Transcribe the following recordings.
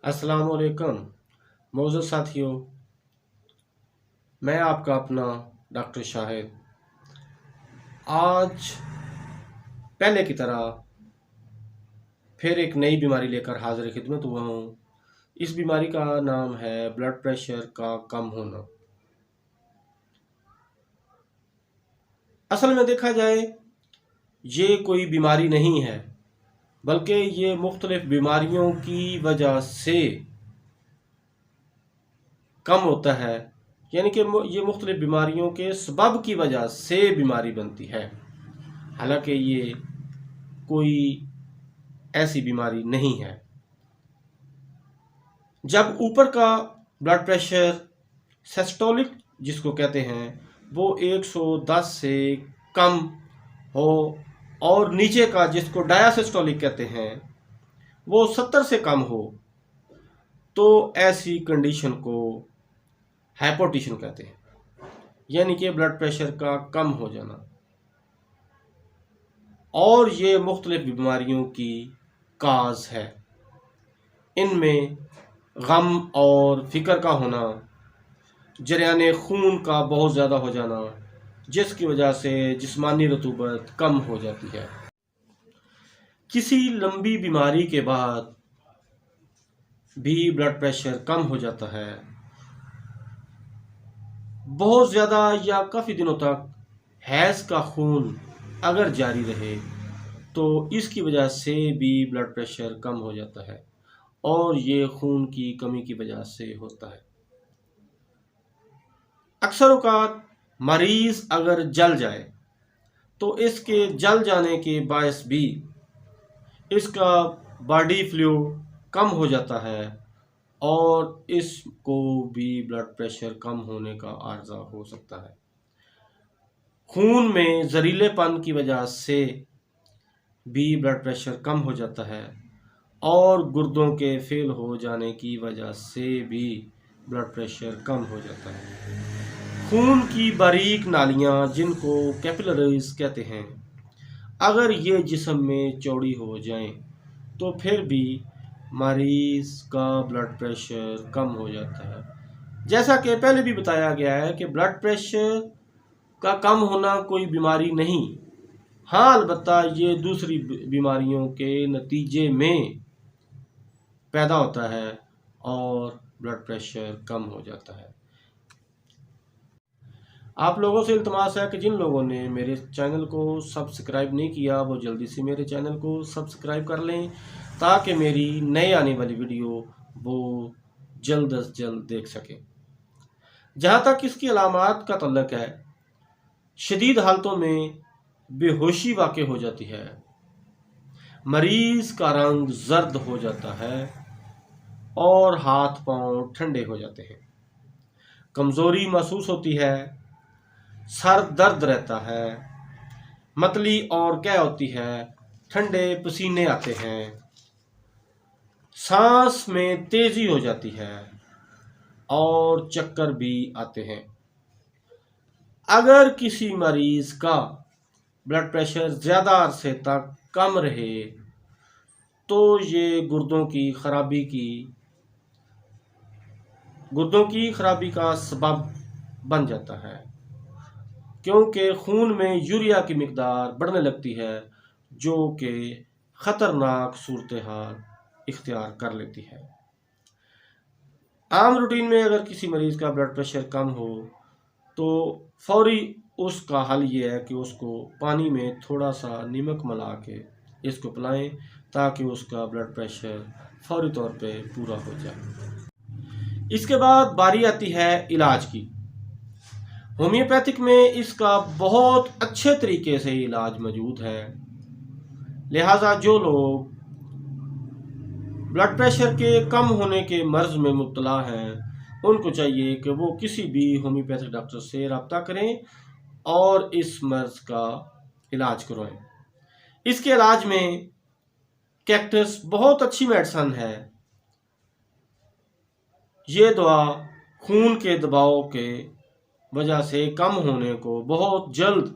अस्सलाम वालेकुम मौजूद साथियों। मैं आपका अपना डॉक्टर शाहिद आज पहले की तरह फिर एक नई बीमारी लेकर हाजिर खिदमत हुआ हूँ। इस बीमारी का नाम है ब्लड प्रेशर का कम होना। असल में देखा जाए ये कोई बीमारी नहीं है, बल्कि ये मुख्तलिफ बीमारियों की वजह से कम होता है। यानी कि ये मुख्तलिफ बीमारियों के सबब की वजह से बीमारी बनती है। हालांकि ये कोई ऐसी बीमारी नहीं है। जब ऊपर का ब्लड प्रेशर सिस्टोलिक जिसको कहते हैं वो 110 से कम हो और नीचे का जिसको डायासिस्टोलिक कहते हैं वो 70 से कम हो, तो ऐसी कंडीशन को हाइपोटेंशन कहते हैं, यानी कि ब्लड प्रेशर का कम हो जाना। और ये मुख्तलिफ बीमारियों की काज है। इनमें गम और फिक्र का होना, जरियाने खून का बहुत ज़्यादा हो जाना जिसकी वजह से जिस्मानी रतूबत कम हो जाती है। किसी लंबी बीमारी के बाद भी ब्लड प्रेशर कम हो जाता है। बहुत ज़्यादा या काफ़ी दिनों तक हैज़ का खून अगर जारी रहे तो इसकी वजह से भी ब्लड प्रेशर कम हो जाता है, और ये खून की कमी की वजह से होता है। अक्सर औक़ात मरीज़ अगर जल जाए तो इसके जल जाने के बायस भी इसका बॉडी फ्लूइड कम हो जाता है और इसको भी ब्लड प्रेशर कम होने का आर्ज़ा हो सकता है। खून में जहरीलेपन की वजह से भी ब्लड प्रेशर कम हो जाता है और गुर्दों के फेल हो जाने की वजह से भी ब्लड प्रेशर कम हो जाता है। खून की बारीक नालियाँ जिनको कैपिलरीज कहते हैं, अगर ये जिस्म में चौड़ी हो जाएं तो फिर भी मरीज़ का ब्लड प्रेशर कम हो जाता है। जैसा कि पहले भी बताया गया है कि ब्लड प्रेशर का कम होना कोई बीमारी नहीं। हाँ, अलबत्ता ये दूसरी बीमारियों के नतीजे में पैदा होता है और ब्लड प्रेशर कम हो जाता है। आप लोगों से इल्तमास है कि जिन लोगों ने मेरे चैनल को सब्सक्राइब नहीं किया वो जल्दी से मेरे चैनल को सब्सक्राइब कर लें ताकि मेरी नई आने वाली वीडियो वो जल्द अज जल्द देख सकें। जहाँ तक इसकी अलामात का तल्लक है, शदीद हालतों में बेहोशी वाक़ हो जाती है, मरीज़ का रंग जर्द हो जाता है और हाथ पांव ठंडे हो जाते हैं, कमज़ोरी महसूस होती है, सर दर्द रहता है, मतली और क्या होती है, ठंडे पसीने आते हैं, सांस में तेज़ी हो जाती है और चक्कर भी आते हैं। अगर किसी मरीज़ का ब्लड प्रेशर ज़्यादा अरसे तक कम रहे तो ये गुर्दों की खराबी का सबब बन जाता है, क्योंकि खून में यूरिया की मिकदार बढ़ने लगती है जो कि ख़तरनाक सूरत हाल इख्तियार कर लेती है। आम रूटीन में अगर किसी मरीज़ का ब्लड प्रेशर कम हो तो फौरी उसका हल ये है कि उसको पानी में थोड़ा सा नमक मिला के इसको पिलाएं ताकि उसका ब्लड प्रेशर फौरी तौर पे पूरा हो जाए। इसके बाद बारी आती है इलाज की। होम्योपैथिक में इसका बहुत अच्छे तरीके से इलाज मौजूद है, लिहाजा जो लोग ब्लड प्रेशर के कम होने के मर्ज में मुब्तला हैं उनको चाहिए कि वो किसी भी होम्योपैथिक डॉक्टर से रब्ता करें और इस मर्ज का इलाज करवाएं। इसके इलाज में कैक्टस बहुत अच्छी मेडिसन है। ये दवा खून के दबाव के वजह से कम होने को बहुत जल्द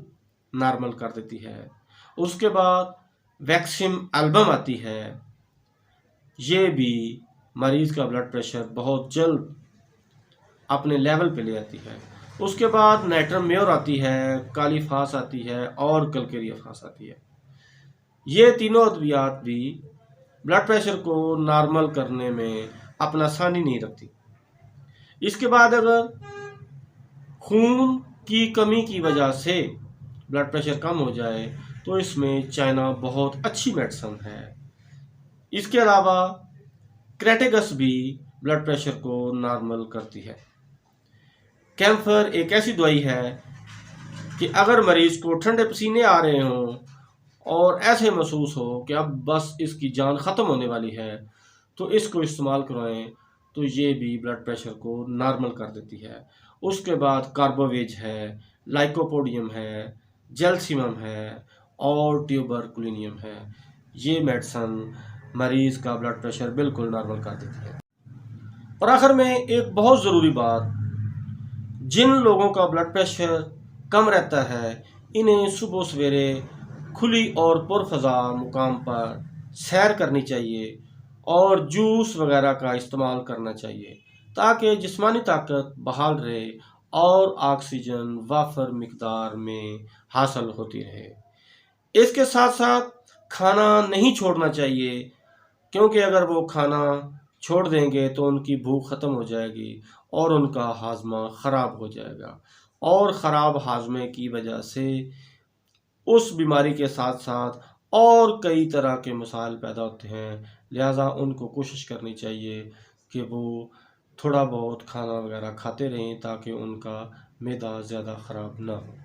नॉर्मल कर देती है। उसके बाद वैक्सीम एल्बम आती है, ये भी मरीज़ का ब्लड प्रेशर बहुत जल्द अपने लेवल पे ले आती है। उसके बाद नाइट्रम मेयर आती है, काली फास आती है और कलकेरिया फास आती है। ये तीनों अद्वियात भी ब्लड प्रेशर को नॉर्मल करने में अपना सानी नहीं रखती। इसके बाद अगर खून की कमी की वजह से ब्लड प्रेशर कम हो जाए तो इसमें चाइना बहुत अच्छी मेडिसिन है। इसके अलावा क्रेटेगस भी ब्लड प्रेशर को नॉर्मल करती है। कैम्फर एक ऐसी दवाई है कि अगर मरीज को ठंडे पसीने आ रहे हों और ऐसे महसूस हो कि अब बस इसकी जान ख़त्म होने वाली है तो इसको इस्तेमाल करवाएं तो ये भी ब्लड प्रेशर को नॉर्मल कर देती है। उसके बाद कार्बोवेज है, लाइकोपोडियम है, जेल्सिमम है और ट्यूबरकुलिनियम है। ये मेडिसन मरीज़ का ब्लड प्रेशर बिल्कुल नॉर्मल कर देती है। और आखिर में एक बहुत ज़रूरी बात, जिन लोगों का ब्लड प्रेशर कम रहता है इन्हें सुबह सवेरे खुली और पुरफ़ज़ा मुकाम पर सैर करनी चाहिए और जूस वगैरह का इस्तेमाल करना चाहिए ताकि जिस्मानी ताकत बहाल रहे और ऑक्सीजन वाफर मिकदार में हासिल होती रहे। इसके साथ साथ खाना नहीं छोड़ना चाहिए क्योंकि अगर वो खाना छोड़ देंगे तो उनकी भूख ख़त्म हो जाएगी और उनका हाजमा ख़राब हो जाएगा और ख़राब हाजमे की वजह से उस बीमारी के साथ साथ और कई तरह के मसाइल पैदा होते हैं। लिहाजा उनको कोशिश करनी चाहिए कि वो थोड़ा बहुत खाना वगैरह खाते रहें ताकि उनका मैदा ज़्यादा ख़राब ना हो।